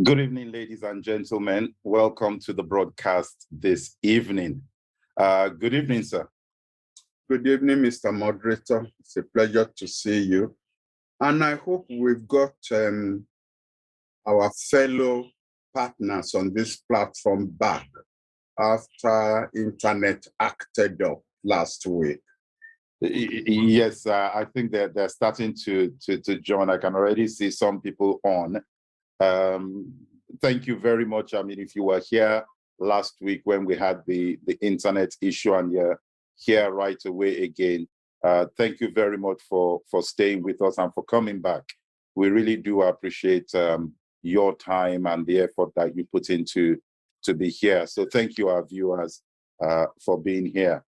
Good evening, ladies and gentlemen. Welcome to the broadcast this evening. Good evening, sir. Good evening, Mr. Moderator. It's a pleasure to see you. And I hope we've got our fellow partners on this platform back after internet acted up last week. Yes, I think they're starting to join. I can already see some people on. Thank you very much. I mean, if you were here last week when we had the internet issue and you're here right away again, thank you very much for staying with us and for coming back. We really do appreciate your time and the effort that you put into to be here. So thank you, our viewers, for being here.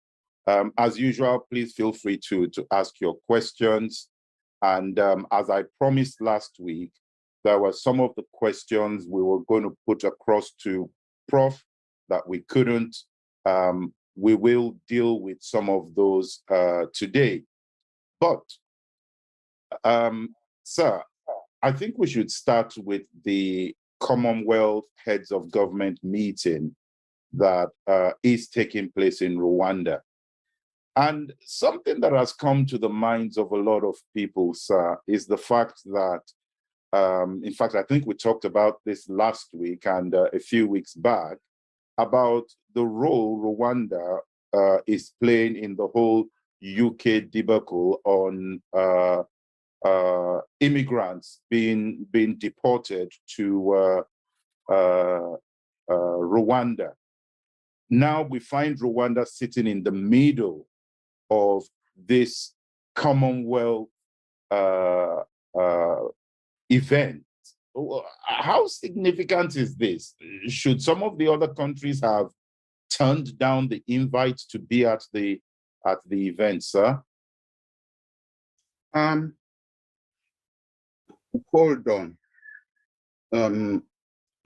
As usual, please feel free to ask your questions. And as I promised last week, there were some of the questions we were going to put across to Prof that we couldn't. We will deal with some of those today. But, sir, I think we should start with the Commonwealth Heads of Government meeting that is taking place in Rwanda. And something that has come to the minds of a lot of people, sir, is the fact that in fact, I think we talked about this last week and a few weeks back about the role Rwanda is playing in the whole UK debacle on immigrants being deported to Rwanda. Now we find Rwanda sitting in the middle of this Commonwealth event. How significant is this? Should some of the other countries have turned down the invite to be at the event, sir? Hold on.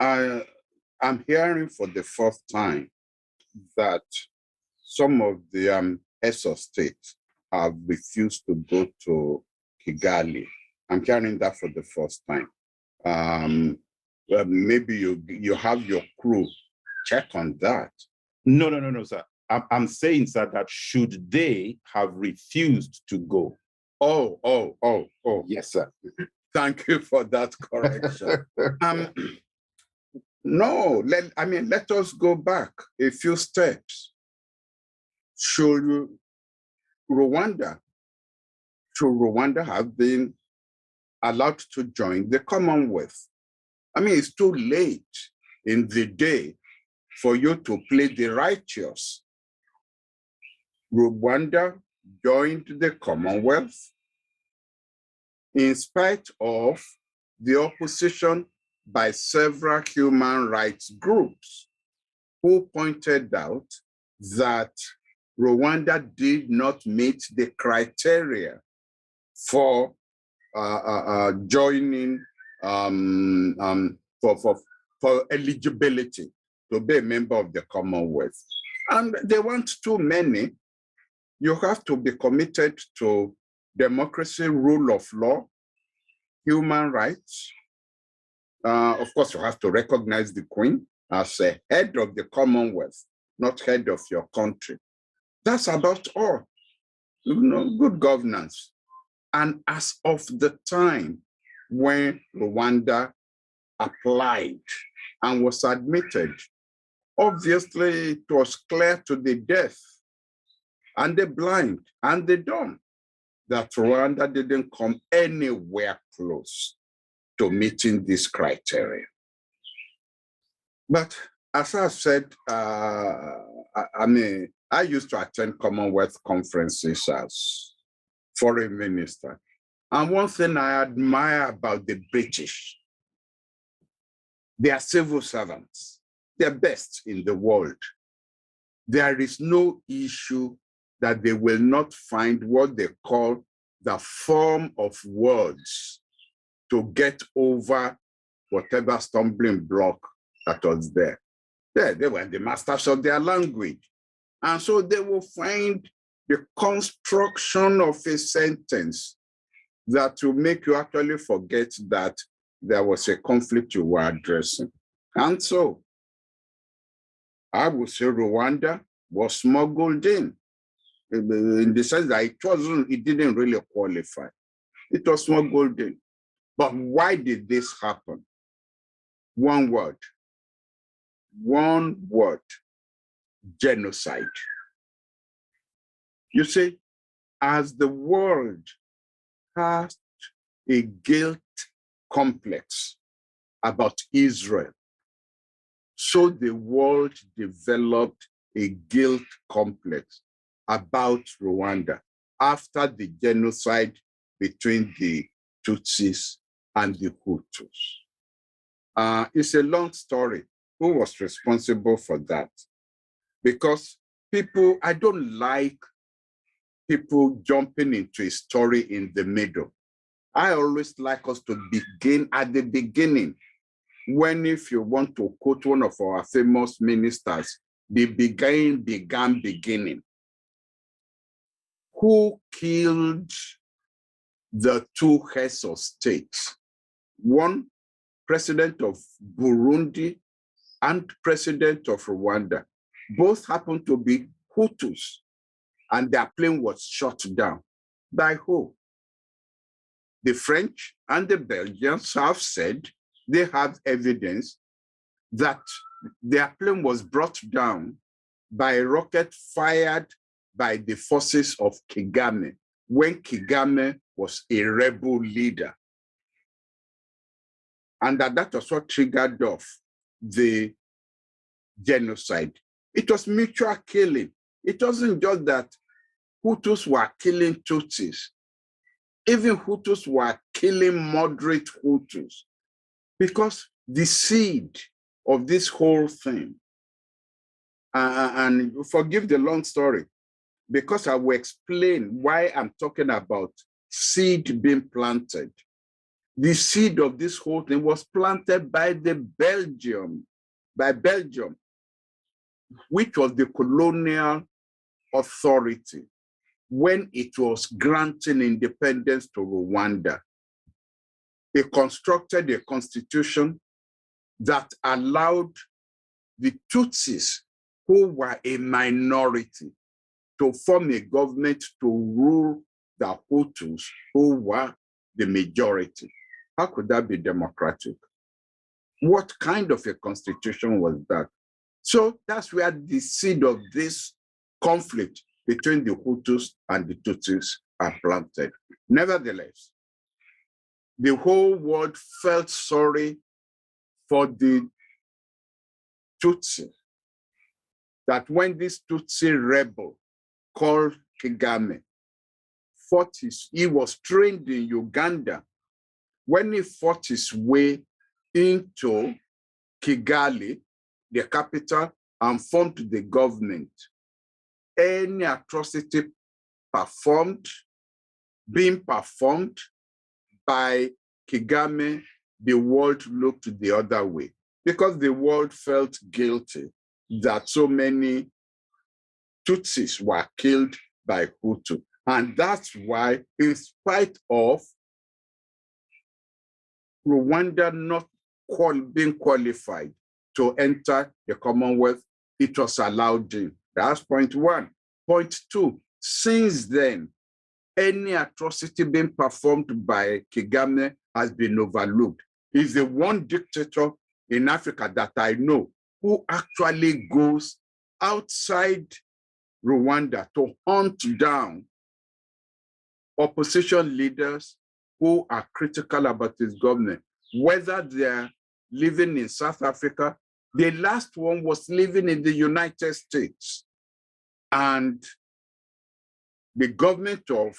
I'm hearing for the first time that some of the heads of state have refused to go to Kigali. I'm hearing that for the first time. Well, maybe you have your crew check on that. No, sir. I'm saying, sir, that should they have refused to go? Oh. Yes, sir. Thank you for that correction. No, let us go back a few steps. Should Rwanda have been allowed to join the Commonwealth? I mean, it's too late in the day for you to play the righteous. Rwanda joined the Commonwealth in spite of the opposition by several human rights groups who pointed out that Rwanda did not meet the criteria for joining for eligibility to be a member of the Commonwealth. And they weren't too many. You have to be committed to democracy, rule of law, human rights. Of course, you have to recognize the Queen as a head of the Commonwealth, not head of your country. That's about all. Good governance. And as of the time when Rwanda applied and was admitted, obviously it was clear to the deaf and the blind and the dumb that Rwanda didn't come anywhere close to meeting this criteria. But as I said, I used to attend Commonwealth conferences as foreign minister. And one thing I admire about the British, they are civil servants. They're best in the world. There is no issue that they will not find what they call the form of words to get over whatever stumbling block that was there. They were the masters of their language. And so they will find the construction of a sentence that will make you actually forget that there was a conflict you were addressing. And so I would say Rwanda was smuggled in the sense that it didn't really qualify. It was smuggled in. But why did this happen? One word, genocide. You see, as the world has a guilt complex about Israel, so the world developed a guilt complex about Rwanda after the genocide between the Tutsis and the Hutus. It's a long story. Who was responsible for that? Because I don't like people jumping into a story in the middle. I always like us to begin at the beginning. When, if you want to quote one of our famous ministers, the beginning. Who killed the two heads of states? One, president of Burundi and president of Rwanda. Both happened to be Hutus, and their plane was shot down. By who? The French and the Belgians have said they have evidence that their plane was brought down by a rocket fired by the forces of Kagame when Kagame was a rebel leader. And that was what triggered off the genocide. It was mutual killing. It wasn't just that Hutus were killing Tutsis. Even Hutus were killing moderate Hutus, because the seed of this whole thing, and forgive the long story, because I will explain why I'm talking about seed being planted. The seed of this whole thing was planted by Belgium, which was the colonial authority when it was granting independence to Rwanda. They constructed a constitution that allowed the Tutsis, who were a minority, to form a government to rule the Hutus, who were the majority. How could that be democratic? What kind of a constitution was that? So that's where the seed of this conflict between the Hutus and the Tutsis are planted. Nevertheless, the whole world felt sorry for the Tutsi, that when this Tutsi rebel called Kagame he was trained in Uganda. When he fought his way into Kigali, the capital, and formed the government, any atrocity being performed by Kagame, the world looked the other way, because the world felt guilty that so many Tutsis were killed by Hutu. And that's why, in spite of Rwanda not being qualified to enter the Commonwealth, it was allowed in. That's point one. Point two, since then, any atrocity being performed by Kagame has been overlooked. He's the one dictator in Africa that I know who actually goes outside Rwanda to hunt down opposition leaders who are critical about his government, whether they're living in South Africa. The last one was living in the United States. And the government of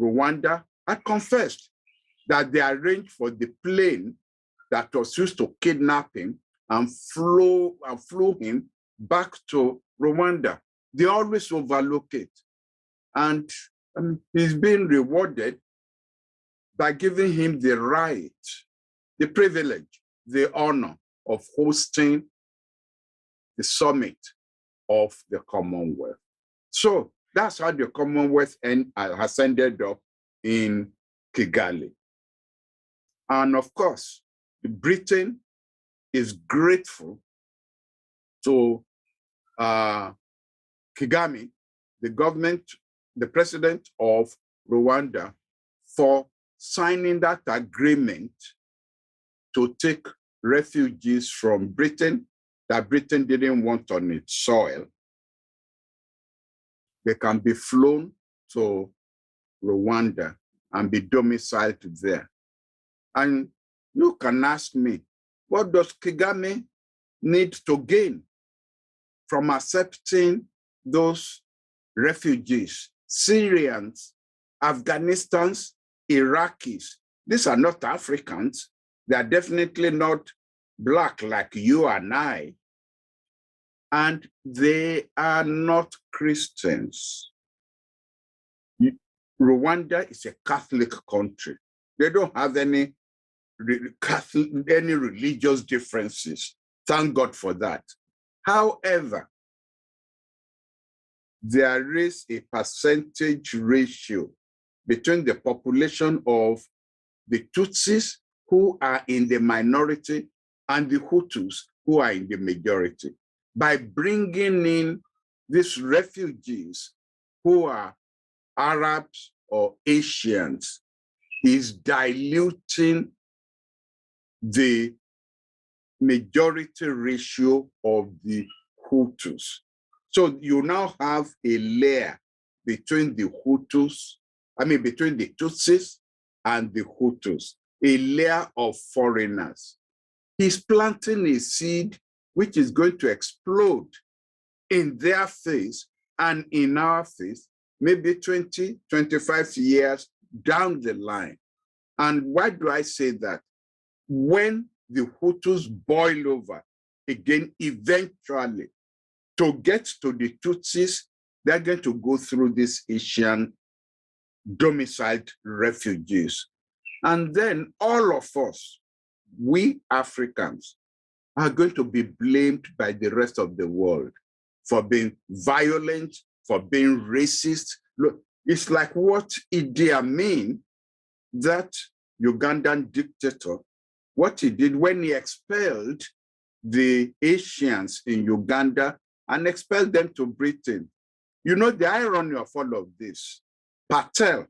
Rwanda had confessed that they arranged for the plane that was used to kidnap him and flew him back to Rwanda. They always overlook it. And he's being rewarded by giving him the right, the privilege, the honor of hosting the summit of the Commonwealth. So that's how the Commonwealth has ended up in Kigali. And of course, Britain is grateful to Kagame, the president of Rwanda, for signing that agreement to take refugees from Britain that Britain didn't want on its soil. They can be flown to Rwanda and be domiciled there. And you can ask me, what does Kagame need to gain from accepting those refugees, Syrians, Afghanistans, Iraqis? These are not Africans. They are definitely not Black like you and I. And they are not Christians. Rwanda is a Catholic country. They don't have any religious differences. Thank God for that. However, there is a percentage ratio between the population of the Tutsis, who are in the minority, and the Hutus, who are in the majority. By bringing in these refugees who are Arabs or Asians, is diluting the majority ratio of the Hutus. So you now have a layer between the Hutus, between the Tutsis and the Hutus, a layer of foreigners. He's planting a seed which is going to explode in their face and in our face, maybe 20, 25 years down the line. And why do I say that? When the Hutus boil over again, eventually, to get to the Tutsis, they're going to go through these Asian domiciled refugees. And then all of us, we Africans, are going to be blamed by the rest of the world for being violent, for being racist. Look, it's like what Idi Amin, that Ugandan dictator, what he did when he expelled the Asians in Uganda and expelled them to Britain. You know the irony of all of this? Patel,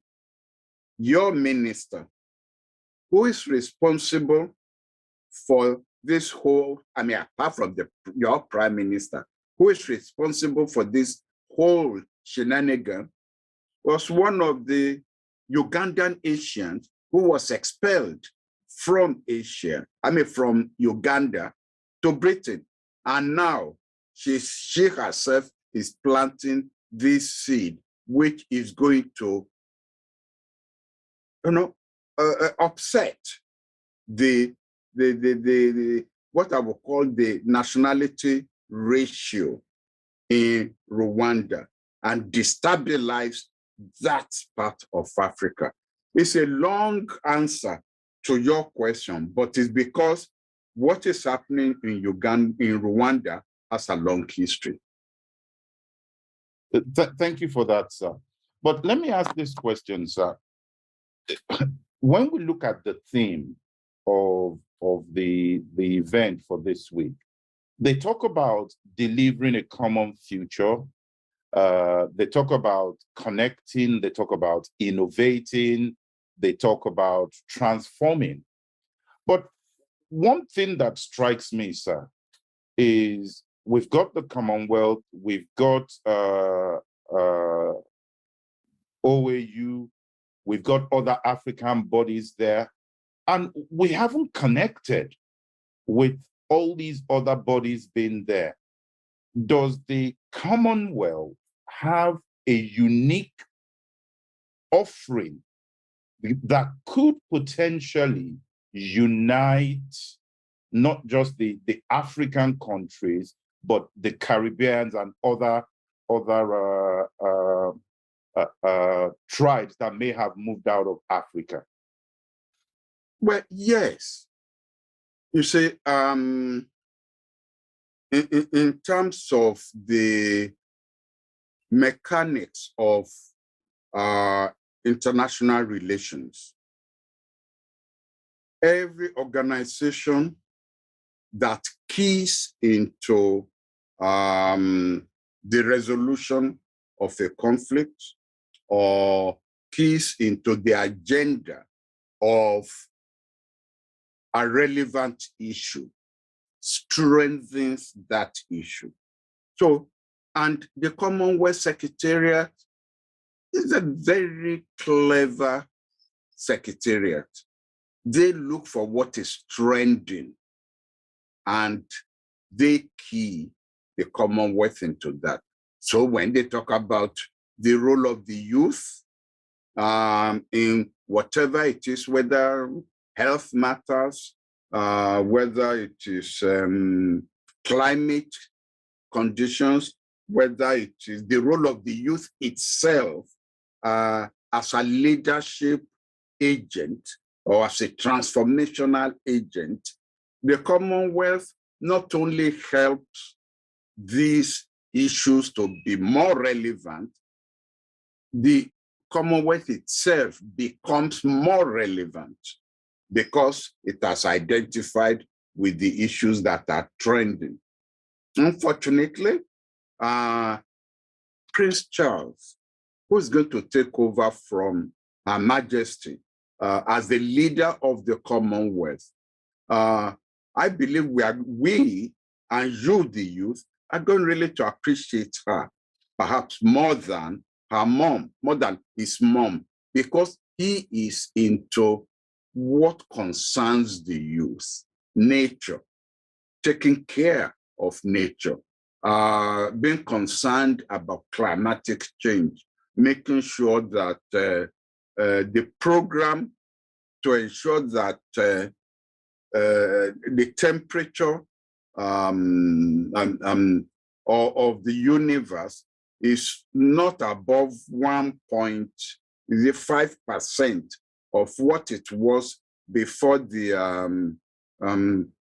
your minister, who is responsible for this whole, apart from your prime minister, who is responsible for this whole shenanigan, was one of the Ugandan Asians who was expelled from from Uganda to Britain. And now she herself is planting this seed, which is going to, upset the what I would call the nationality ratio in Rwanda and destabilize that part of Africa. It's a long answer to your question, but it's because what is happening in Rwanda has a long history. Thank you for that, sir. But let me ask this question, sir. When we look at the theme of the event for this week, they talk about delivering a common future. They talk about connecting, they talk about innovating, they talk about transforming. But one thing that strikes me, sir, is we've got the Commonwealth, we've got OAU, we've got other African bodies there, and we haven't connected with all these other bodies being there. Does the Commonwealth have a unique offering that could potentially unite not just the African countries, but the Caribbeans and other tribes that may have moved out of Africa? Well, yes. You see, in terms of the mechanics of international relations, every organization that keys into the resolution of a conflict or keys into the agenda of a relevant issue strengthens that issue. So, and the Commonwealth Secretariat is a very clever secretariat. They look for what is trending and they key the Commonwealth into that. So when they talk about the role of the youth in whatever it is, whether health matters, whether it is climate conditions, whether it is the role of the youth itself as a leadership agent or as a transformational agent, the Commonwealth not only helps these issues to be more relevant, the Commonwealth itself becomes more relevant because it has identified with the issues that are trending. Unfortunately, Prince Charles, who is going to take over from Her Majesty as the leader of the Commonwealth, I believe we and you, the youth, are going really to appreciate her, perhaps more than her mom, more than his mom, because he is into what concerns the youth, nature, taking care of nature, being concerned about climatic change, making sure that the program to ensure that the temperature of the universe is not above 1.5% of what it was before the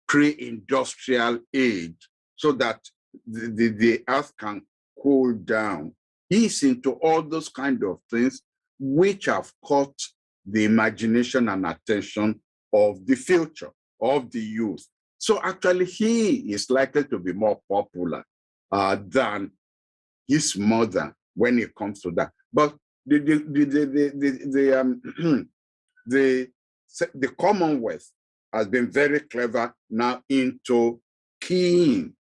pre-industrial age, so that the earth can cool down. He's into all those kind of things which have caught the imagination and attention of the future, of the youth. So actually, he is likely to be more popular than his mother when it comes to that. But the Commonwealth has been very clever now into keying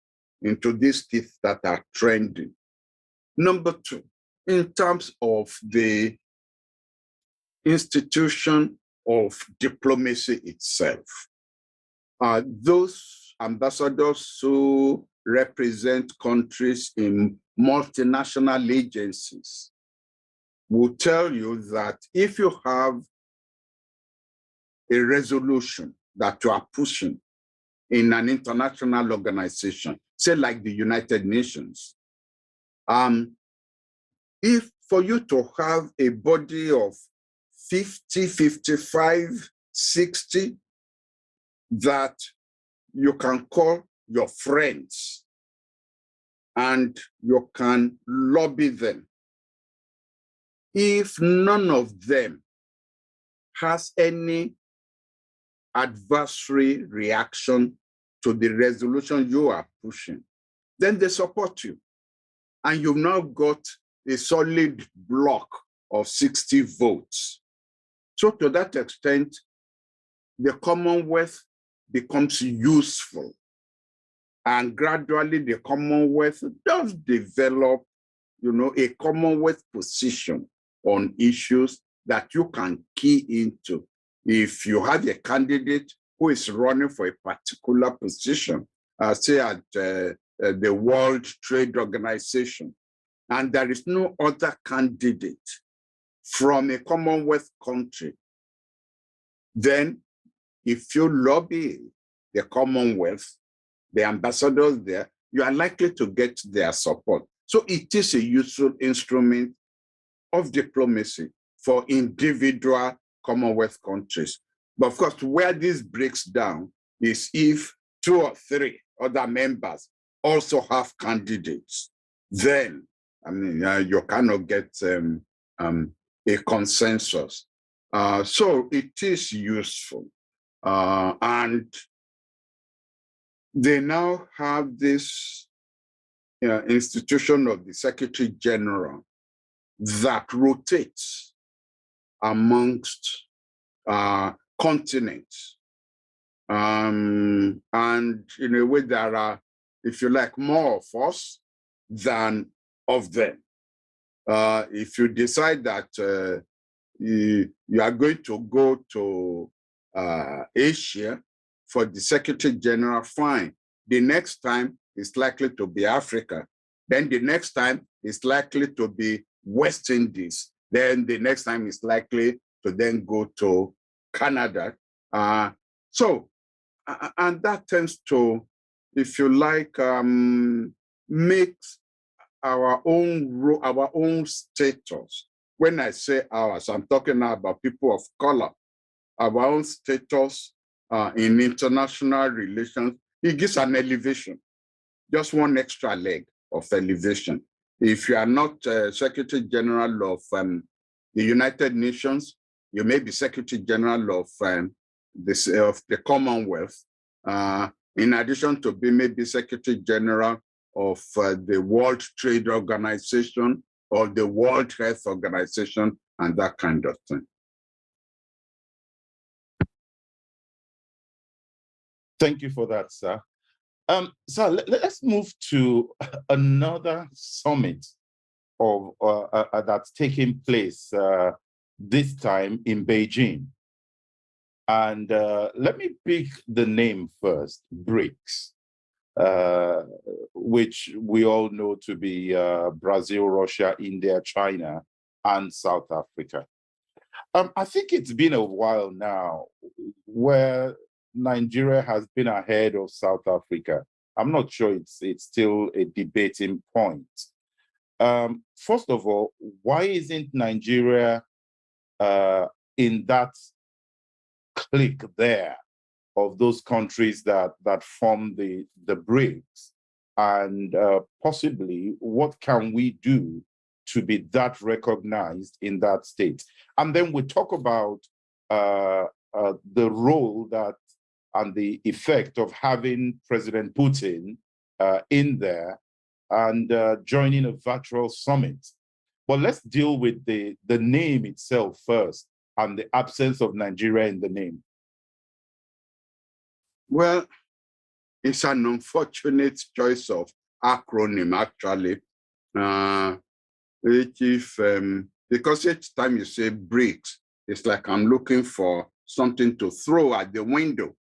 into these things that are trending. Number two, in terms of the institution of diplomacy itself, those ambassadors who represent countries in multinational agencies will tell you that if you have a resolution that you are pushing in an international organization, say like the United Nations, if for you to have a body of 50, 55, 60 that you can call your friends and you can lobby them, if none of them has any adversary reaction to the resolution you are pushing, then they support you. And you've now got a solid block of 60 votes. So to that extent, the Commonwealth becomes useful. And gradually the Commonwealth does develop, a Commonwealth position on issues that you can key into. If you have a candidate who is running for a particular position, say at the World Trade Organization, and there is no other candidate from a Commonwealth country, then if you lobby the Commonwealth, the ambassadors there, you are likely to get their support. So it is a useful instrument of diplomacy for individual Commonwealth countries. But of course, where this breaks down is if 2 or 3 other members also have candidates, then you cannot get a consensus. So it is useful. And they now have this institution of the Secretary General that rotates amongst continents. And in a way, there are, if you like, more of us than of them. If you decide that you are going to go to Asia for the Secretary General, fine. The next time it's likely to be Africa. Then the next time it's likely to be West Indies. Then the next time it's likely to then go to Canada. And that tends to, if you like, make our own status. When I say ours, I'm talking now about people of color, our own status in international relations. It gives an elevation, just one extra leg of elevation. If you are not Secretary General of the United Nations, you may be Secretary General of the Commonwealth, in addition to being maybe Secretary General of the World Trade Organization or the World Health Organization and that kind of thing. Thank you for that, sir. So let's move to another summit of that's taking place this time in Beijing. And let me pick the name first, BRICS, which we all know to be Brazil, Russia, India, China, and South Africa. I think it's been a while now where Nigeria has been ahead of South Africa. I'm not sure it's still a debating point. First of all, why isn't Nigeria in that clique there of those countries that form the BRICS? And possibly, what can we do to be that recognized in that state? And then we talk about the role that and the effect of having President Putin in there and joining a virtual summit. But let's deal with the name itself first and the absence of Nigeria in the name. Well, it's an unfortunate choice of acronym, actually. Because each time you say BRICS, it's like I'm looking for something to throw at the window.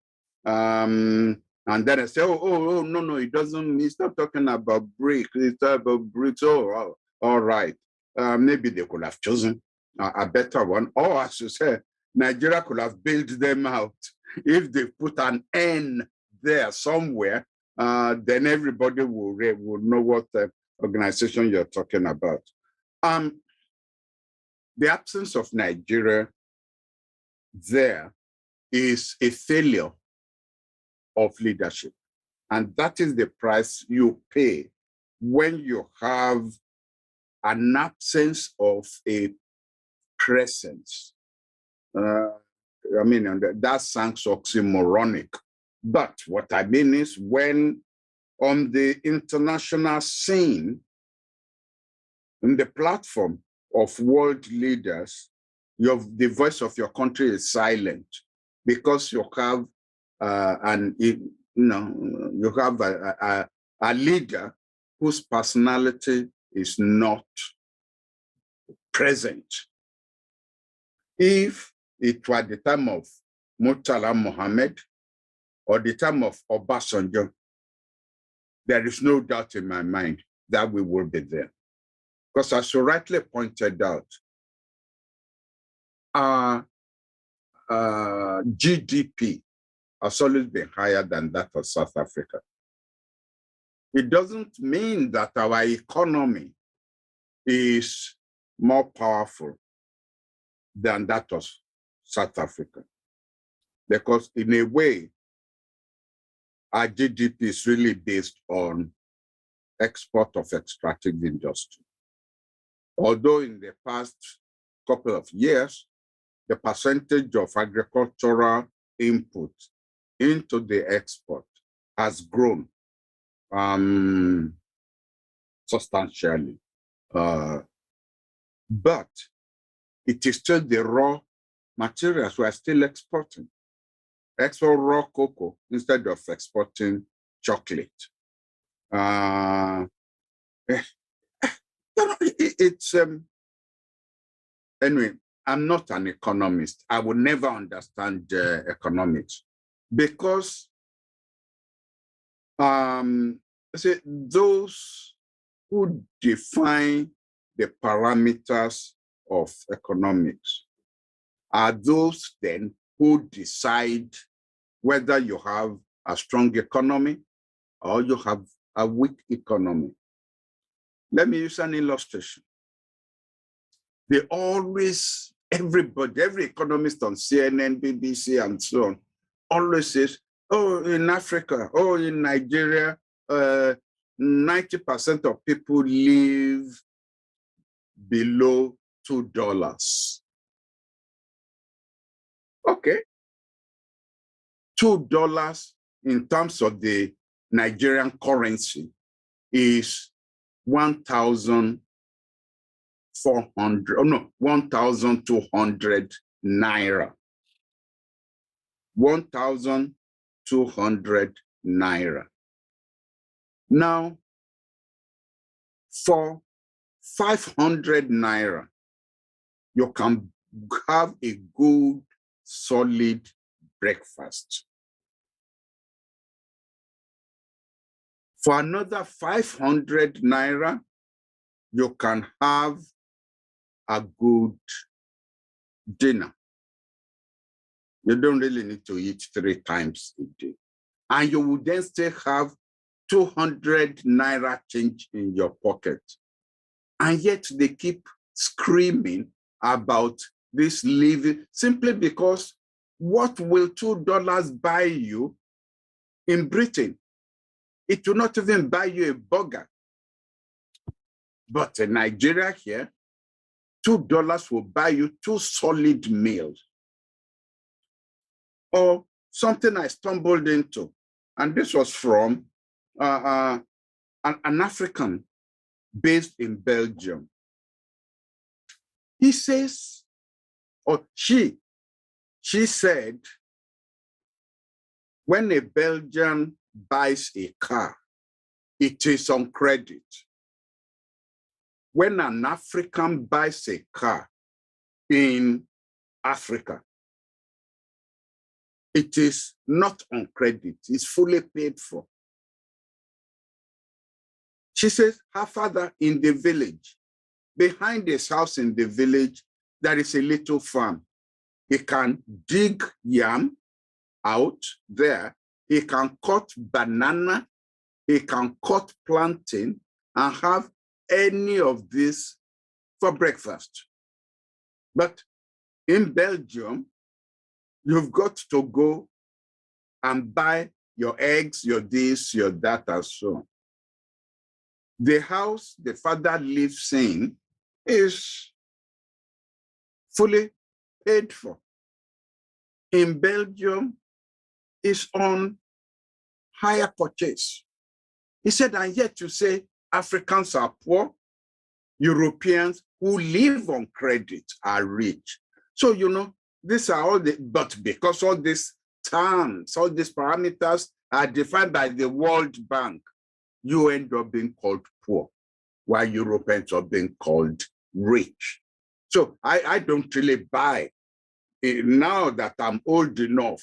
And then I say, no, it doesn't, it's not talking about BRICS, it's about BRICS. Oh, all right. Maybe they could have chosen a better one. Or as you say, Nigeria could have bailed them out. If they put an N there somewhere, then everybody will know what organization you're talking about. The absence of Nigeria there is a failure of leadership. And that is the price you pay when you have an absence of a presence. That sounds oxymoronic. But what I mean is when on the international scene, in the platform of world leaders, the voice of your country is silent because you have you have a leader whose personality is not present. If it were the time of Murtala Mohammed or the time of Obasanjo, there is no doubt in my mind that we will be there. Because as you rightly pointed out, our GDP has always been higher than that of South Africa. It doesn't mean that our economy is more powerful than that of South Africa. Because in a way, our GDP is really based on export of extractive industry. Although in the past couple of years, the percentage of agricultural input into the export has grown substantially. But it is still the raw materials we are still exporting. Export raw cocoa instead of exporting chocolate. It's anyway, I'm not an economist. I will never understand economics because those who define the parameters of economics are those then who decide whether you have a strong economy or you have a weak economy. Let me use an illustration. They always, everybody, every economist on CNN, BBC, and so on, always says, oh, in Africa, oh, in Nigeria, 90% of people live below $2. Okay. $2 in terms of the Nigerian currency is 1,200 naira. 1,200 naira. Now, for 500 naira, you can have a good, solid breakfast. For another 500 naira, you can have a good dinner. You don't really need to eat 3 times a day. And you will then still have 200 naira change in your pocket. And yet they keep screaming about this living simply because what will $2 buy you in Britain? It will not even buy you a burger. But in Nigeria here, $2 will buy you 2 solid meals. Or something I stumbled into, and this was from an African based in Belgium. He says, or she said, when a Belgian buys a car, it is on credit. When an African buys a car in Africa, it is not on credit, it's fully paid for. She says her father in the village, behind his house in the village, there is a little farm. He can dig yam out there. He can cut banana. He can cut plantain and have any of this for breakfast. But in Belgium, you've got to go and buy your eggs, your this, your that, and so on. The house the father lives in is fully paid for. In Belgium, it's on hire purchase. He said, and yet you say Africans are poor, Europeans who live on credit are rich. So, you know, these are all the, but because all these terms, all these parameters are defined by the World Bank, you end up being called poor, while Europeans are being called rich. So I don't really buy it now that I'm old enough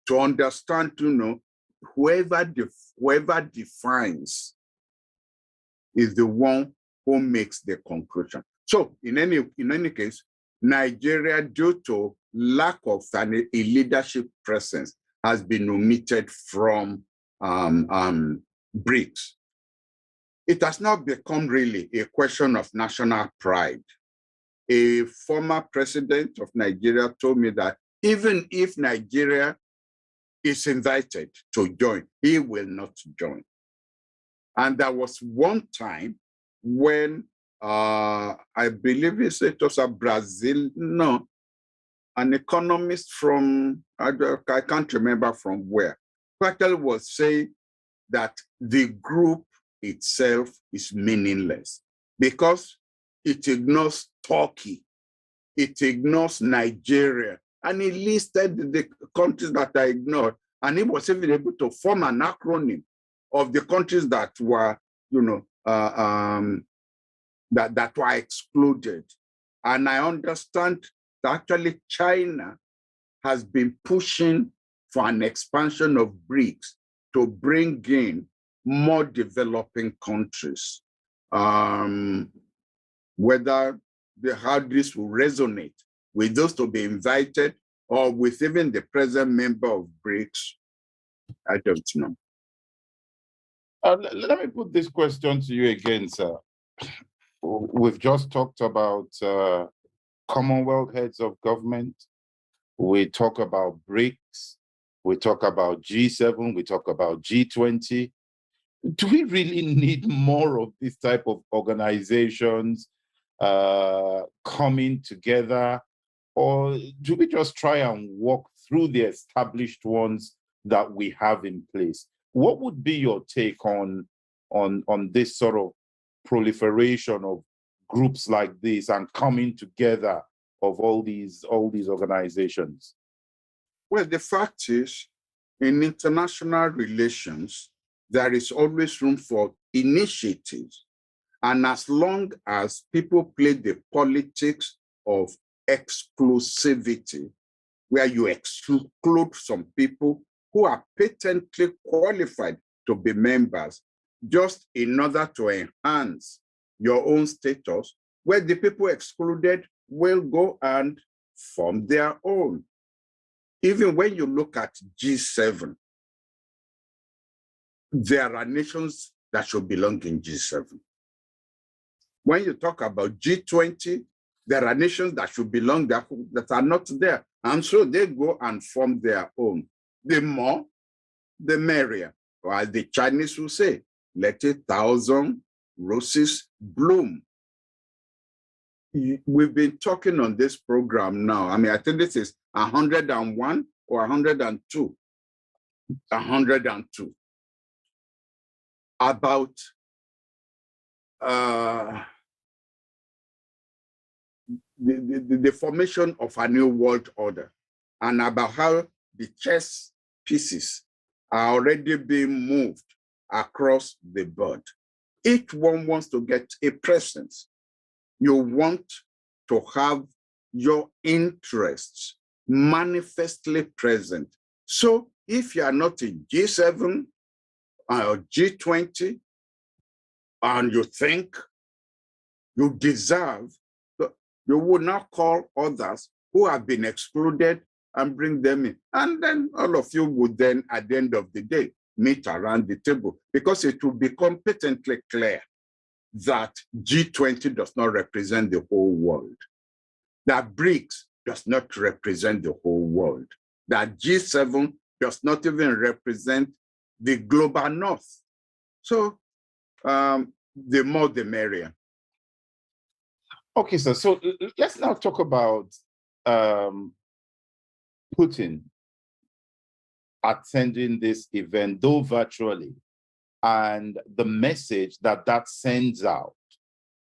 to understand, you know, whoever defines is the one who makes the conclusion. So in any case, Nigeria, due to lack of a leadership presence, has been omitted from BRICS. It has not become really a question of national pride. A former president of Nigeria told me that even if Nigeria is invited to join, he will not join. And there was one time when I believe it was a Brazil, no, an economist from, I can't remember from where, who actually was saying that the group itself is meaningless because it ignores Turkey, it ignores Nigeria, and he listed the countries that are ignored, and he was even able to form an acronym of the countries that were, that were excluded. And I understand that actually China has been pushing for an expansion of BRICS to bring in more developing countries. Whether how this will resonate with those to be invited or with even the present member of BRICS, I don't know. Let me put this question to you again, sir. We've just talked about Commonwealth heads of government. We talk about BRICS. We talk about G7. We talk about G20. Do we really need more of this type of organizations coming together? Or do we just try and walk through the established ones that we have in place? What would be your take on this sort of proliferation of groups like this and coming together of all these organizations? Well, the fact is, in international relations, there is always room for initiatives. And as long as people play the politics of exclusivity, where you exclude some people who are patently qualified to be members, just in order to enhance your own status, where the people excluded will go and form their own. Even when you look at G7, there are nations that should belong in G7. When you talk about G20, there are nations that should belong there that are not there. And so they go and form their own. The more, the merrier. Or as the Chinese will say, let 1,000 roses bloom. We've been talking on this program now. I mean, I think this is 101 or 102. 102. About the formation of a new world order and about how the chess pieces are already being moved across the board. Each one wants to get a presence. You want to have your interests manifestly present. So if you are not in G7 or G20 and you think you deserve, you would not call others who have been excluded and bring them in. And then all of you would then, at the end of the day, meet around the table because it will become patently clear that G20 does not represent the whole world, that BRICS does not represent the whole world, that G7 does not even represent the global north. So the more the merrier. Okay, sir. So let's now talk about Putin attending this event, though virtually, and the message that sends out.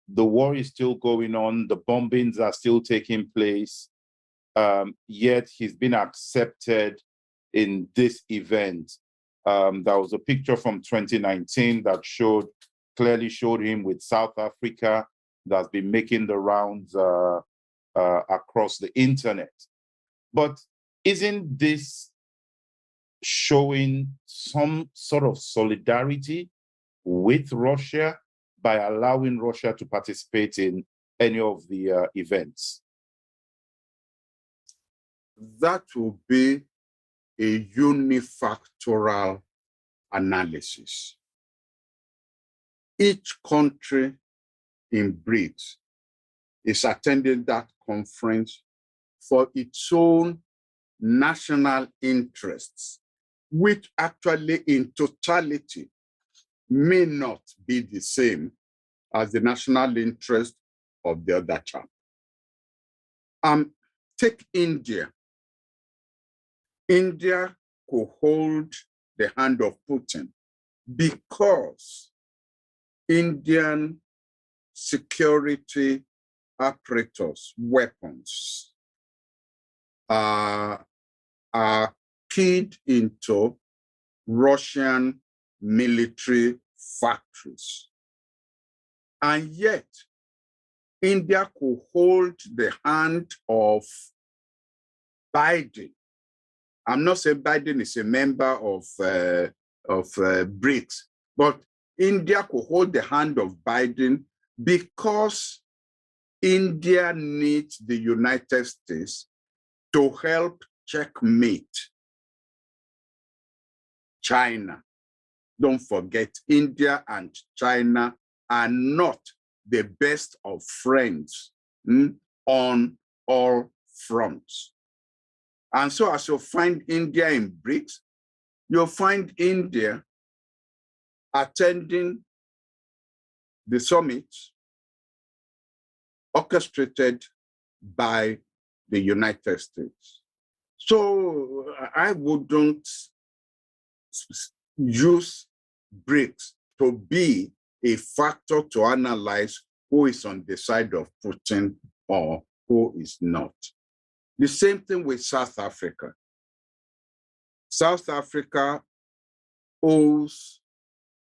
The war is still going on. The bombings are still taking place. Yet he's been accepted in this event. There was a picture from 2019 that clearly showed him with South Africa, that's been making the rounds across the internet. But isn't this showing some sort of solidarity with Russia by allowing Russia to participate in any of the events? That will be a unifactorial analysis. Each country in BRICS is attending that conference for its own national interests, which actually in totality may not be the same as the national interest of the other chap. take India. India could hold the hand of Putin because Indian security apparatus, weapons, are keyed into Russian military factories. And yet, India could hold the hand of Biden. I'm not saying Biden is a member of BRICS, but India could hold the hand of Biden because India needs the United States to help checkmate China. Don't forget, India and China are not the best of friends on all fronts. And so as you find India in BRICS, you'll find India attending the summit orchestrated by the United States. So I wouldn't use BRICS to be a factor to analyze who is on the side of Putin or who is not. The same thing with South Africa. South Africa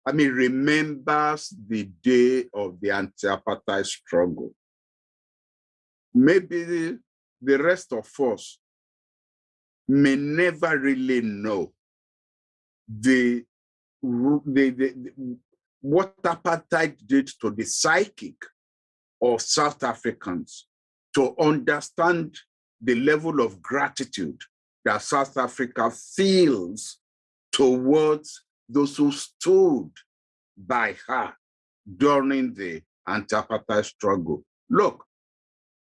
remembers the day of the anti-apartheid struggle. Maybe the rest of us may never really know what apartheid did to the psychic of South Africans, to understand the level of gratitude that South Africa feels towards those who stood by her during the anti-apartheid struggle. Look,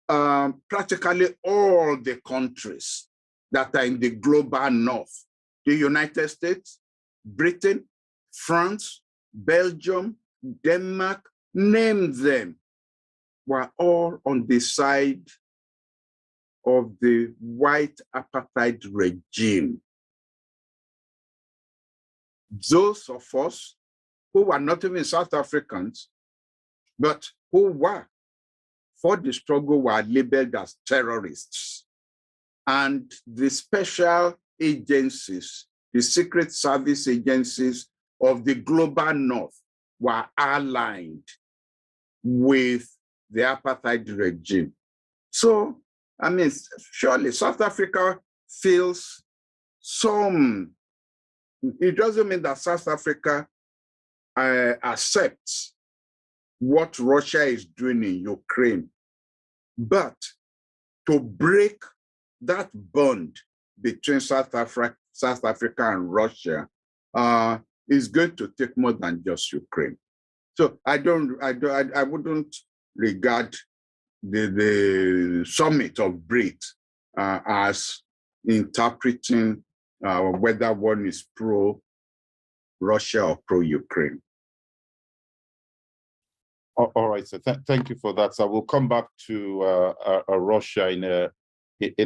practically all the countries that are in the global north, the United States, Britain, France, Belgium, Denmark, name them, were all on the side of the white apartheid regime. Those of us who were not even South Africans, but who were for the struggle were labeled as terrorists. And the special agencies, the secret service agencies of the global north were aligned with the apartheid regime. So, surely South Africa feels some, it doesn't mean that South Africa accepts what Russia is doing in Ukraine, but to break that bond between South Africa and Russia is going to take more than just Ukraine. So I wouldn't regard the summit of BRICS as interpreting whether one is pro-Russia or pro-Ukraine. All right, so thank you for that. So we'll come back to Russia in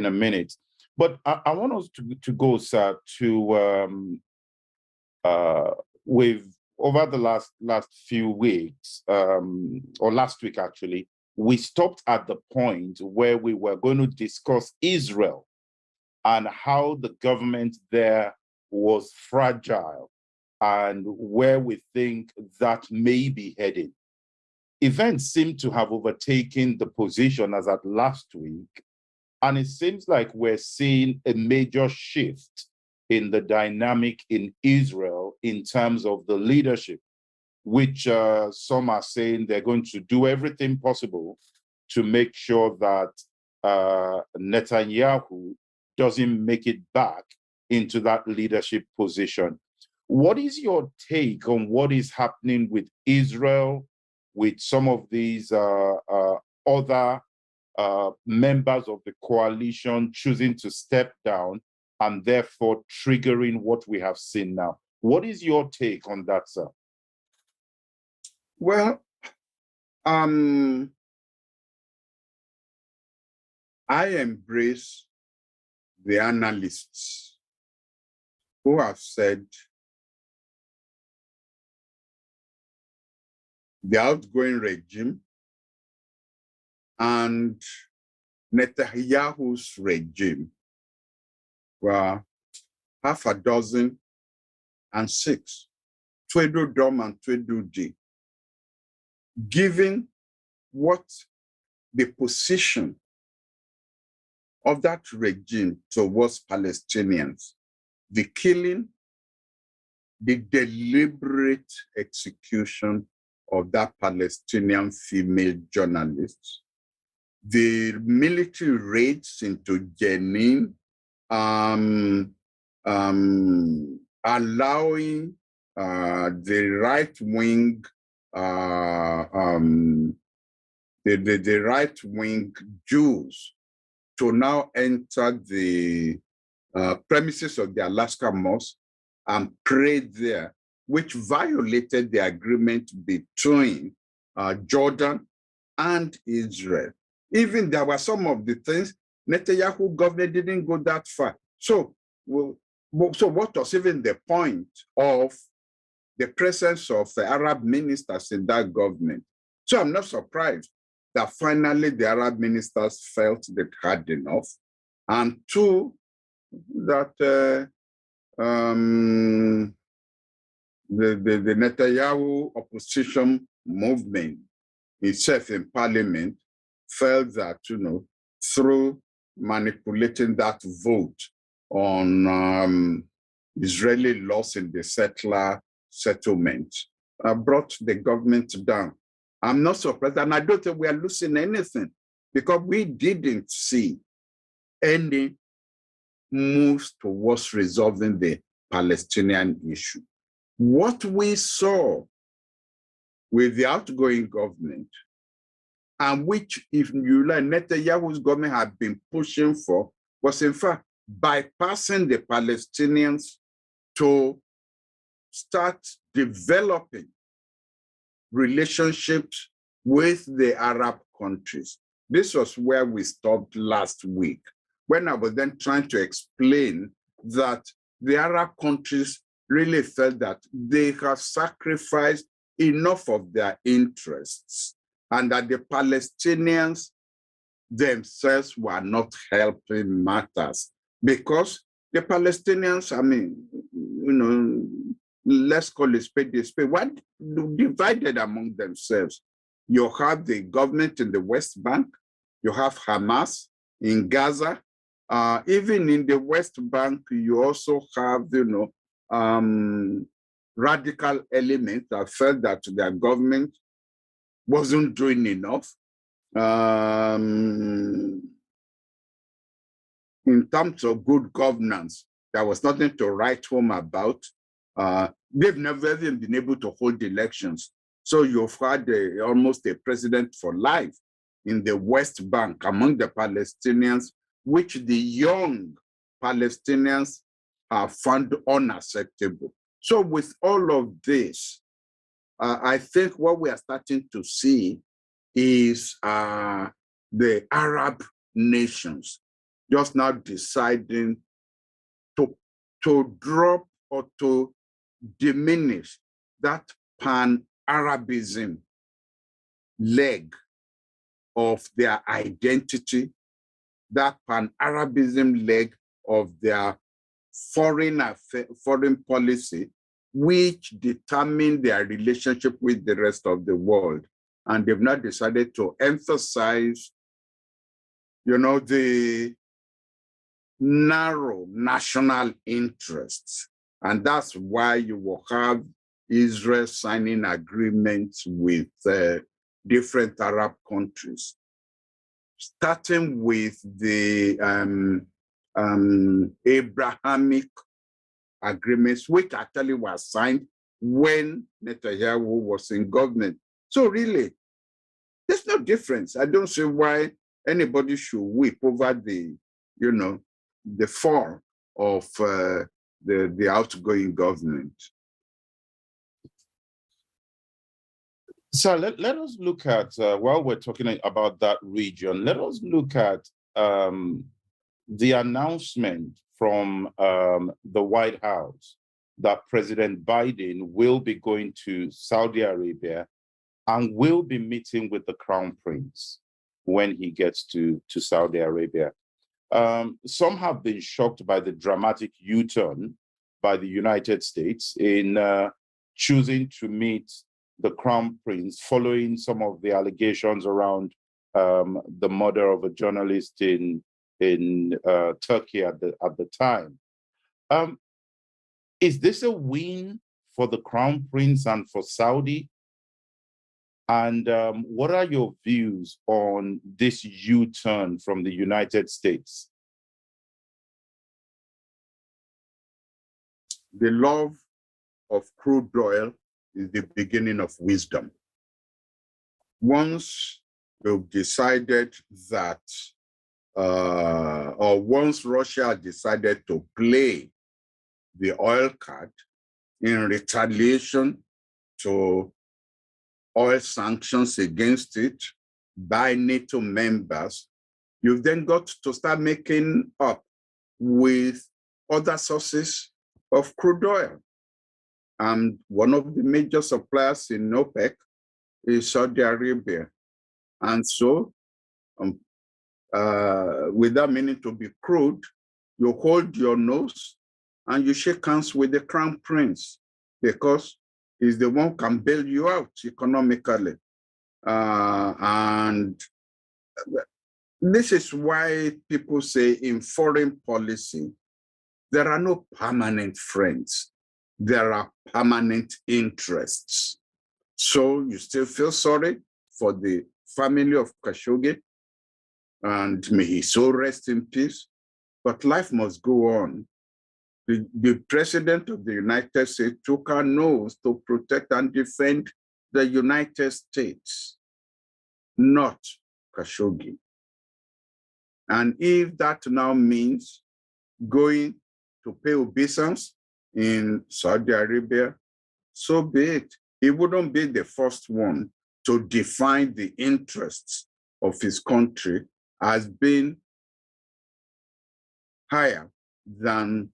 a minute. But I want us to go, sir, to with over the last few weeks, or last week actually, we stopped at the point where we were going to discuss Israel and how the government there was fragile and where we think that may be heading. Events seem to have overtaken the position as at last week, and it seems like we're seeing a major shift in the dynamic in Israel in terms of the leadership, which some are saying they're going to do everything possible to make sure that Netanyahu doesn't make it back into that leadership position. What is your take on what is happening with Israel, with some of these other members of the coalition choosing to step down and therefore triggering what we have seen now? What is your take on that, sir? Well, I embrace the analysts who have said the outgoing regime and Netanyahu's regime were 6, Tweedledum Dum and Tweedledee, given what the position of that regime towards Palestinians, the killing, the deliberate execution of that Palestinian female journalist, the military raids into Jenin, allowing the right-wing the right-wing Jews to now enter the premises of the Alaska Mosque and pray there, which violated the agreement between Jordan and Israel. Even there were some of the things, Netanyahu government didn't go that far. So what was even the point of the presence of Arab ministers in that government? So I'm not surprised that finally the Arab ministers felt they had enough. And two, that the Netanyahu opposition movement itself in parliament felt that, through manipulating that vote on Israeli laws in the settler settlement, brought the government down. I'm not surprised, and I don't think we are losing anything, because we didn't see any moves towards resolving the Palestinian issue. What we saw with the outgoing government, and which, if you like, Netanyahu's government had been pushing for, was in fact bypassing the Palestinians to start developing relationships with the Arab countries. This was where we stopped last week, when I was then trying to explain that the Arab countries really felt that they have sacrificed enough of their interests and that the Palestinians themselves were not helping matters, because the Palestinians, let's call it spade a spade, were divided among themselves. You have the government in the West Bank, you have Hamas in Gaza. Even in the West Bank, you also have, radical elements that felt that their government wasn't doing enough. In terms of good governance, there was nothing to write home about. They've never even been able to hold elections. So you've had almost a president for life in the West Bank among the Palestinians, which the young Palestinians have found unacceptable. So with all of this, I think what we are starting to see is the Arab nations just now deciding to drop or to diminish that pan-Arabism leg of their identity, that pan-Arabism leg of their foreign policy, which determine their relationship with the rest of the world. And they've now decided to emphasize, the narrow national interests. And that's why you will have Israel signing agreements with different Arab countries, starting with the Abrahamic agreements, which actually were signed when Netanyahu was in government. So really, there's no difference. I don't see why anybody should weep over the fall of the outgoing government. So let us look at, while we're talking about that region, let us look at the announcement from the White House that President Biden will be going to Saudi Arabia and will be meeting with the Crown Prince when he gets to Saudi Arabia. Some have been shocked by the dramatic U-turn by the United States in choosing to meet the Crown Prince following some of the allegations around the murder of a journalist in Turkey at the time. Is this a win for the Crown Prince and for Saudi? And what are your views on this U-turn from the United States? The love of crude oil is the beginning of wisdom. Once you've decided that, or once Russia decided to play the oil card in retaliation to oil sanctions against it by NATO members, you've then got to start making up with other sources of crude oil. And one of the major suppliers in OPEC is Saudi Arabia. And so, without meaning to be crude, you hold your nose and you shake hands with the Crown Prince because he's the one who can bail you out economically. And this is why people say in foreign policy, there are no permanent friends. There are permanent interests. So you still feel sorry for the family of Khashoggi, and may his soul rest in peace. But life must go on. The president of the United States took an oath to protect and defend the United States, not Khashoggi. And if that now means going to pay obeisance in Saudi Arabia, so be it. He wouldn't be the first one to define the interests of his country as being higher than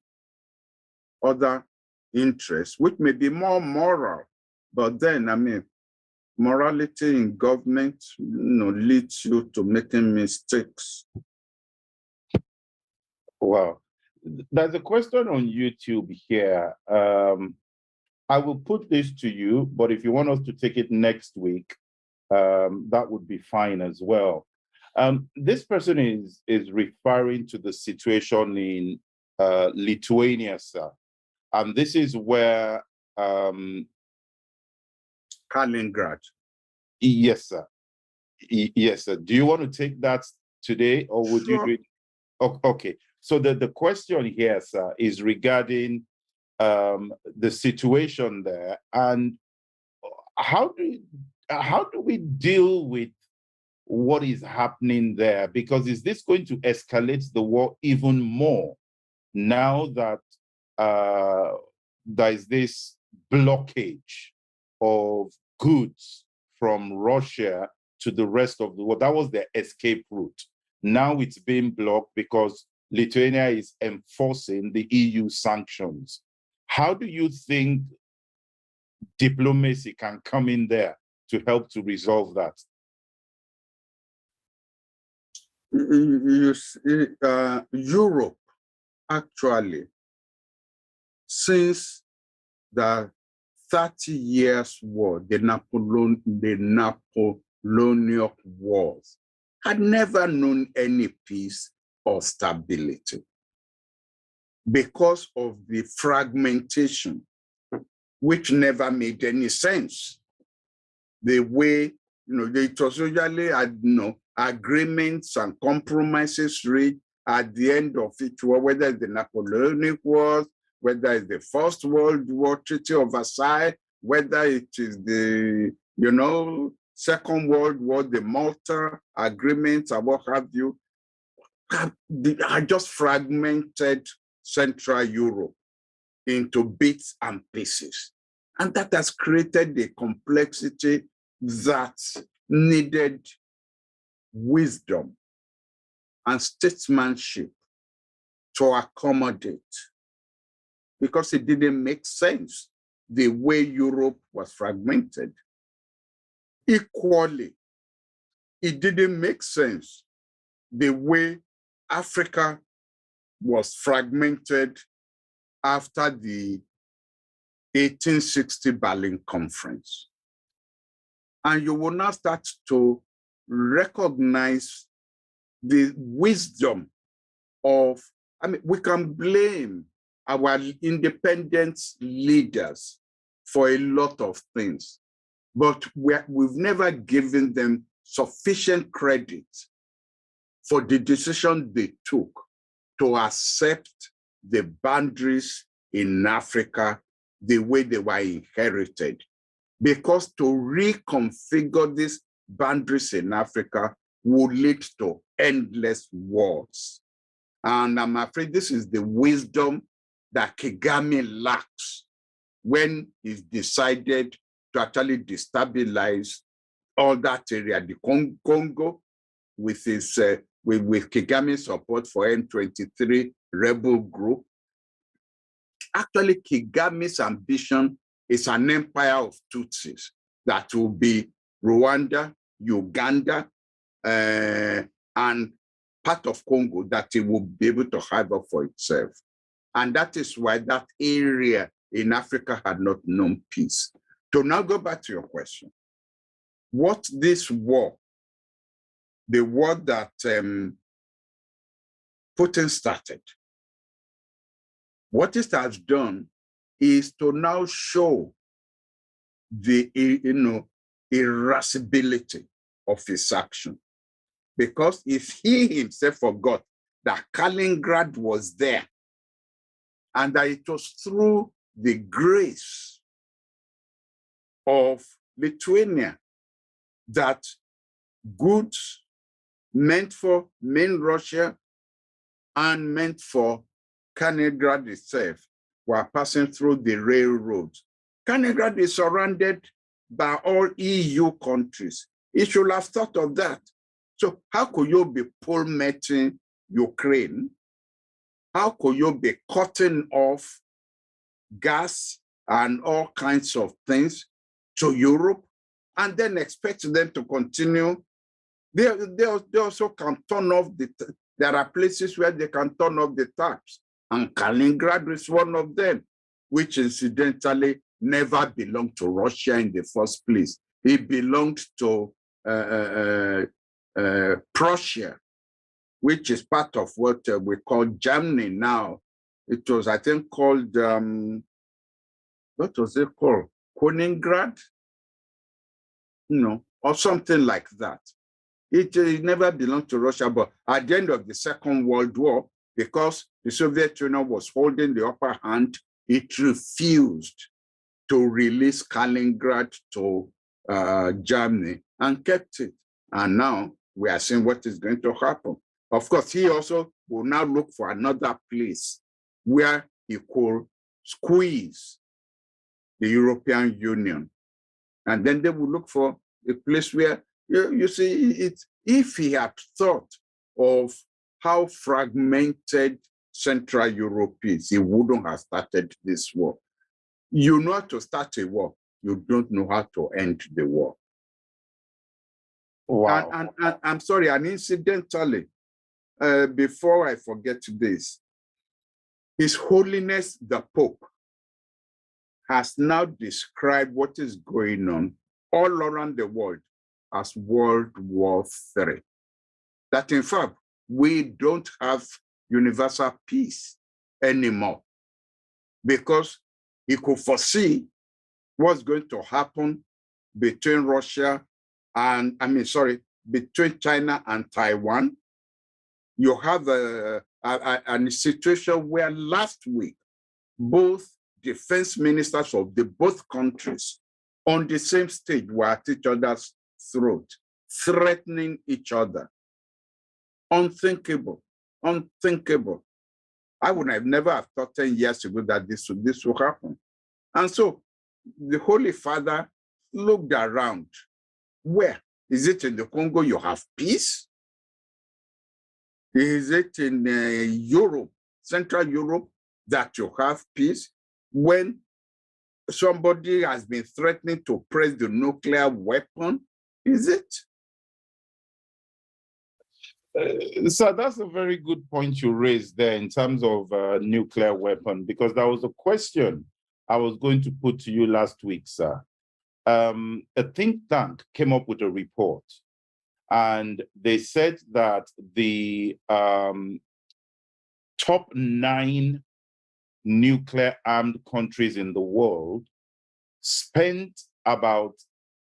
other interests, which may be more moral. But then, I mean, morality in government, leads you to making mistakes. Wow. There's a question on YouTube here. I will put this to you, but if you want us to take it next week, that would be fine as well. This person is referring to the situation in Lithuania, sir. And this is where Kaliningrad. Yes, sir. Yes, sir. Do you want to take that today, or would you do it? Okay. So the question here, sir, is regarding the situation there, and how do we deal with what is happening there? Because is this going to escalate the war even more now that there is this blockage of goods from Russia to the rest of the world? That was their escape route. Now it's being blocked because Lithuania is enforcing the EU sanctions. How do you think diplomacy can come in there to help to resolve that? Europe, actually, since the 30 years war, the Napoleonic Wars, had never known any peace or stability because of the fragmentation, which never made any sense. The way, it was usually, agreements and compromises reached at the end of each war, whether it's the Napoleonic Wars, whether it's the First World War, Treaty of Versailles, whether it is the, Second World War, the Malta agreements, and what have you, are just fragmented Central Europe into bits and pieces. And that has created a complexity that needed wisdom and statesmanship to accommodate, because it didn't make sense the way Europe was fragmented. Equally, it didn't make sense the way Africa was fragmented after the 1860 Berlin Conference. And you will now start to recognize the wisdom of, I mean, we can blame our independence leaders for a lot of things, but we've never given them sufficient credit for the decision they took to accept the boundaries in Africa the way they were inherited. Because to reconfigure these boundaries in Africa would lead to endless wars. And I'm afraid this is the wisdom that Kagame lacks when he decided to actually destabilize all that area, the Congo, with his with Kagame's support for M23 rebel group. Actually, Kagame's ambition is an empire of Tutsis that will be Rwanda, Uganda, and part of Congo that it will be able to have up for itself. And that is why that area in Africa had not known peace. To now go back to your question, what this war, the war that Putin started, what it has done is to now show the irascibility of his action. Because if he himself forgot that Kaliningrad was there and that it was through the grace of Lithuania that goods meant for main Russia and meant for Kaliningrad itself were passing through the railroads. Kaliningrad is surrounded by all EU countries. It should have thought of that. So how could you be pole-matching Ukraine? How could you be cutting off gas and all kinds of things to Europe and then expect them to continue? They also can turn off there are places where they can turn off the taps. And Kaliningrad is one of them, which incidentally never belonged to Russia in the first place. It belonged to Prussia, which is part of what we call Germany now. It was, I think, called, what was it called? Kaliningrad? Or something like that. It never belonged to Russia, but at the end of the Second World War, because the Soviet Union was holding the upper hand, it refused to release Kaliningrad to Germany and kept it. And now we are seeing what is going to happen. Of course, he also will now look for another place where he could squeeze the European Union. And then they will look for a place where, you see, if he had thought of how fragmented Central Europe is, he wouldn't have started this war. You know how to start a war, you don't know how to end the war. Wow. And I'm sorry, and incidentally, before I forget this, His Holiness the Pope has now described what is going on all around the world as World War III. That in fact, we don't have universal peace anymore because he could foresee what's going to happen between Russia and, between China and Taiwan. You have a situation where last week, both defense ministers of both countries on the same stage were at each other's throat, threatening each other. Unthinkable, unthinkable. I would have never have thought 10 years ago that this would happen. And so the Holy Father looked around. Where? Is it in the Congo you have peace? Is it in Europe, Central Europe, that you have peace when somebody has been threatening to press the nuclear weapon? Is it? So that's a very good point you raised there in terms of nuclear weapon, because that was a question I was going to put to you last week, sir. A think tank came up with a report, and they said that the top 9 nuclear-armed countries in the world spent about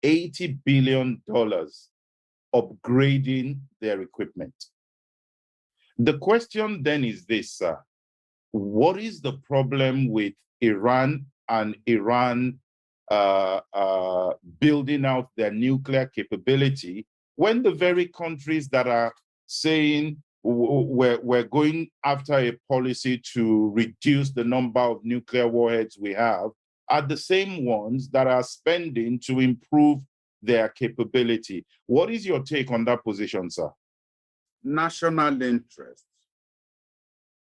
$80 billion upgrading their equipment. The question then is this, sir. What is the problem with Iran and Iran building out their nuclear capability when the very countries that are saying we're going after a policy to reduce the number of nuclear warheads we have are the same ones that are spending to improve their capability? What is your take on that position, sir? National interest.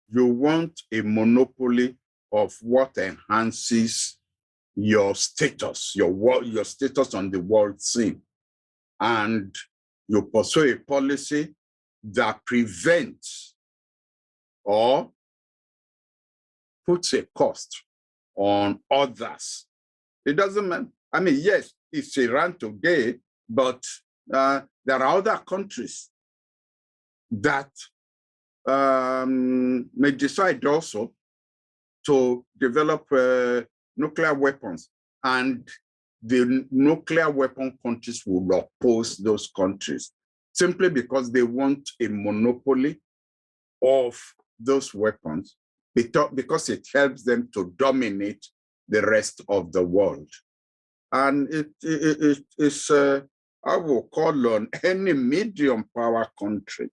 You want a monopoly of what enhances your status, your status on the world scene. And you pursue a policy that prevents or puts a cost on others. It doesn't matter. I mean, yes, it's Iran today, but there are other countries that may decide also to develop nuclear weapons, and the nuclear weapon countries will oppose those countries simply because they want a monopoly of those weapons, because it helps them to dominate the rest of the world. And it's I will call on any medium power country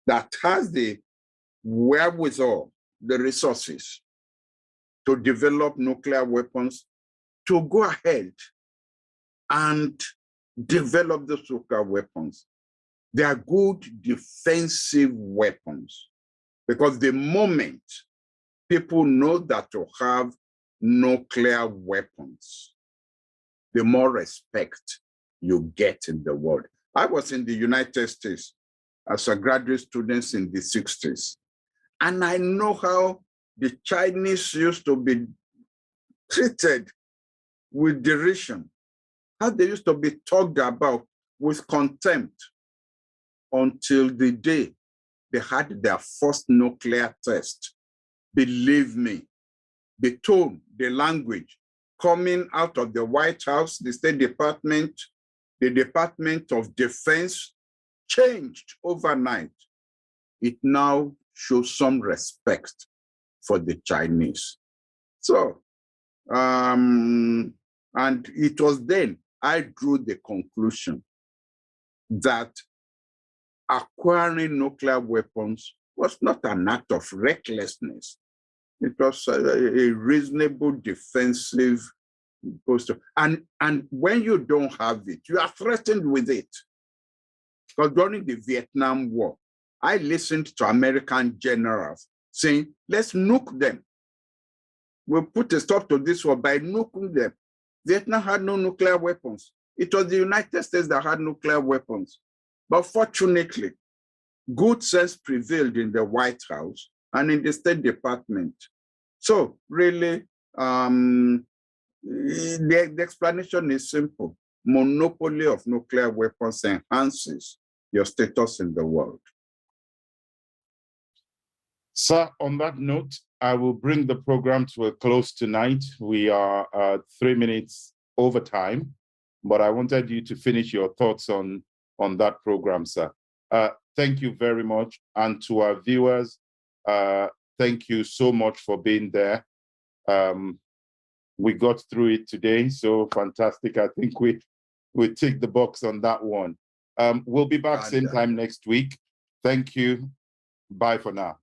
that has the wherewithal, the resources to develop nuclear weapons, to go ahead and develop those nuclear weapons. They are good defensive weapons, because the moment people know that you have nuclear weapons, the more respect you get in the world. I was in the United States as a graduate student in the 60s, and I know how the Chinese used to be treated with derision, how they used to be talked about with contempt, until the day they had their first nuclear test. Believe me, the tone, the language coming out of the White House, the State Department, the Department of Defense changed overnight. It now shows some respect for the Chinese. So, and it was then I drew the conclusion that acquiring nuclear weapons was not an act of recklessness. It was a reasonable defensive posture. And when you don't have it, you are threatened with it. Because during the Vietnam War, I listened to American generals saying, let's nuke them. We'll put a stop to this war by nuking them. Vietnam had no nuclear weapons. It was the United States that had nuclear weapons. But fortunately, good sense prevailed in the White House and in the State Department. So really, the explanation is simple. Monopoly of nuclear weapons enhances your status in the world. Sir, on that note, I will bring the program to a close tonight. We are 3 minutes over time, but I wanted you to finish your thoughts on that program, sir. Thank you very much. And to our viewers, thank you so much for being there. We got through it today, so fantastic. I think we tick the box on that one. We'll be back same time next week. Thank you. Bye for now.